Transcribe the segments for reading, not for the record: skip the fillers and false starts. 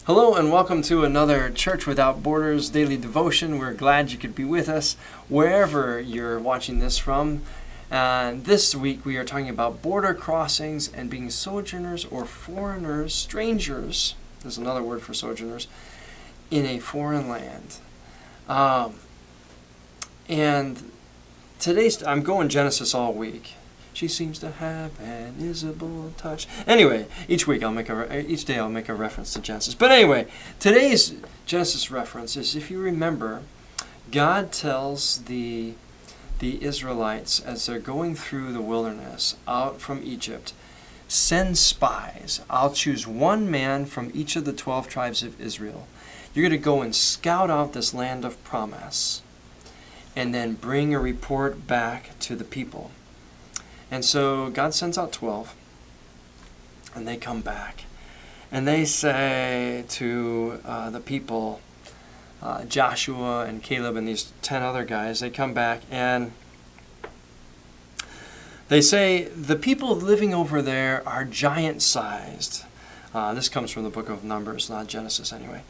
Hello and welcome to another Church Without Borders daily devotion. We're glad you could be with us wherever you're watching this from. And this week we are talking about border crossings and being sojourners or foreigners, strangers, there's another word for sojourners, in a foreign land. And today's, I'm going Genesis all week. She seems to have an invisible touch. Anyway, each day I'll make a reference to Genesis. But anyway, today's Genesis reference is, if you remember, God tells the Israelites as they're going through the wilderness out from Egypt, send spies. I'll choose one man from each of the 12 tribes of Israel. You're going to go and scout out this land of promise and then bring a report back to the people. And so God sends out 12, and they come back. And they say to the people, Joshua and Caleb and these 10 other guys, they come back and they say, the people living over there are giant-sized. This comes from the book of Numbers, not Genesis anyway.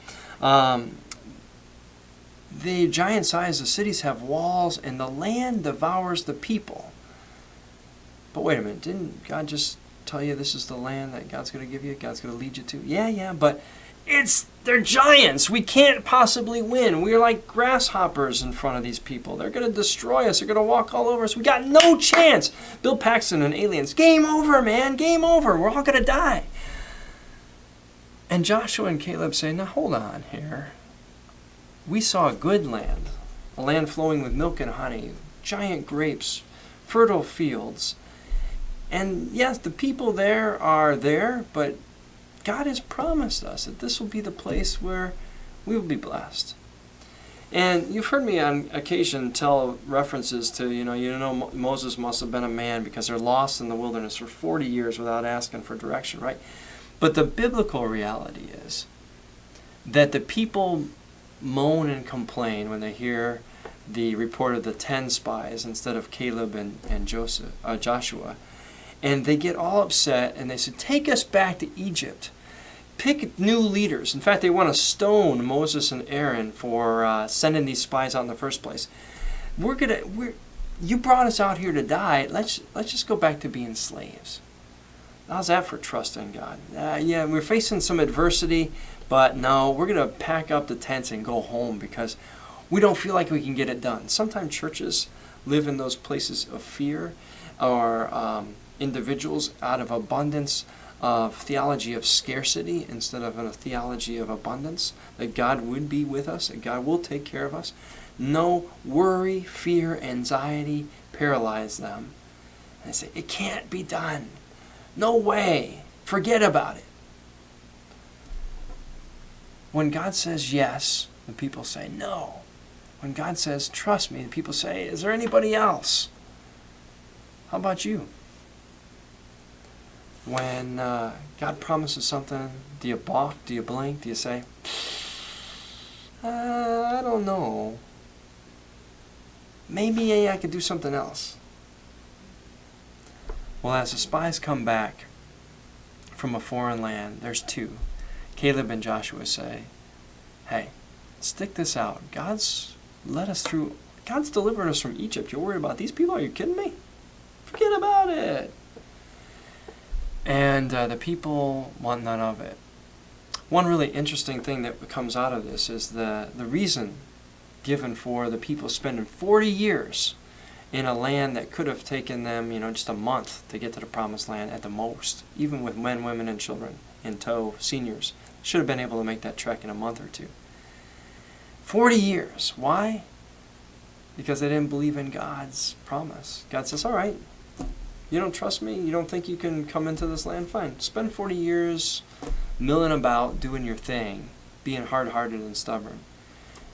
The giant-sized, the cities have walls, and the land devours the people. But wait a minute, didn't God just tell you this is the land that God's going to give you, God's going to lead you to? Yeah, but they're giants. We can't possibly win. We're like grasshoppers in front of these people. They're going to destroy us. They're going to walk all over us. We got no chance. Bill Paxton and Aliens, game over, man, game over. We're all going to die. And Joshua and Caleb say, now hold on here. We saw a good land, a land flowing with milk and honey, giant grapes, fertile fields. And yes, the people there are there, but God has promised us that this will be the place where we will be blessed. And you've heard me on occasion tell references to, Moses must have been a man because they're lost in the wilderness for 40 years without asking for direction, right? But the biblical reality is that the people moan and complain when they hear the report of the 10 spies instead of Caleb and Joshua. And they get all upset and they say, take us back to Egypt. Pick new leaders. In fact, they want to stone Moses and Aaron for sending these spies out in the first place. You brought us out here to die. Let's just go back to being slaves. How's that for trust in God? Yeah, we're facing some adversity, but no, we're going to pack up the tents and go home because we don't feel like we can get it done. Sometimes churches live in those places of fear, or individuals out of abundance of theology of scarcity instead of a theology of abundance, that God would be with us, that God will take care of us. No worry, fear, anxiety paralyze them. And they say, it can't be done. No way. Forget about it. When God says yes, the people say no. When God says, trust me, the people say, is there anybody else? How about you? When God promises something, do you balk? Do you blink? Do you say, I don't know. Maybe I could do something else. Well, as the spies come back from a foreign land, there's two. Caleb and Joshua say, hey, stick this out. God's led us through. God's delivered us from Egypt. You're worried about these people? Are you kidding me? Forget about it. And the people want none of it. One really interesting thing that comes out of this is the reason given for the people spending 40 years in a land that could have taken them, just a month to get to the promised land at the most, even with men, women, and children in tow, seniors. Should have been able to make that trek in a month or two. 40 years. Why? Because they didn't believe in God's promise. God says, all right, you don't trust me? You don't think you can come into this land? Fine. Spend 40 years milling about, doing your thing, being hard-hearted and stubborn.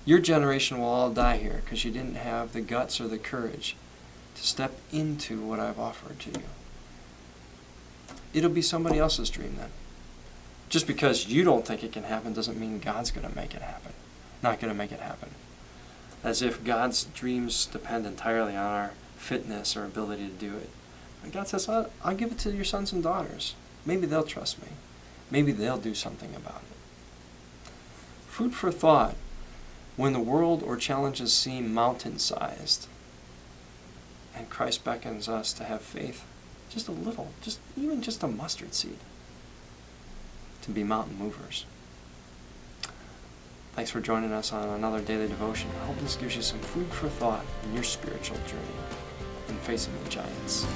Your generation will all die here because you didn't have the guts or the courage to step into what I've offered to you. It'll be somebody else's dream then. Just because you don't think it can happen doesn't mean God's going to make it happen. Not going to make it happen. As if God's dreams depend entirely on our fitness or ability to do it. And God says, I'll give it to your sons and daughters. Maybe they'll trust me. Maybe they'll do something about it. Food for thought. When the world or challenges seem mountain-sized, and Christ beckons us to have faith, just a little, even just a mustard seed, to be mountain movers. Thanks for joining us on another daily devotion. I hope this gives you some food for thought in your spiritual journey in facing the giants.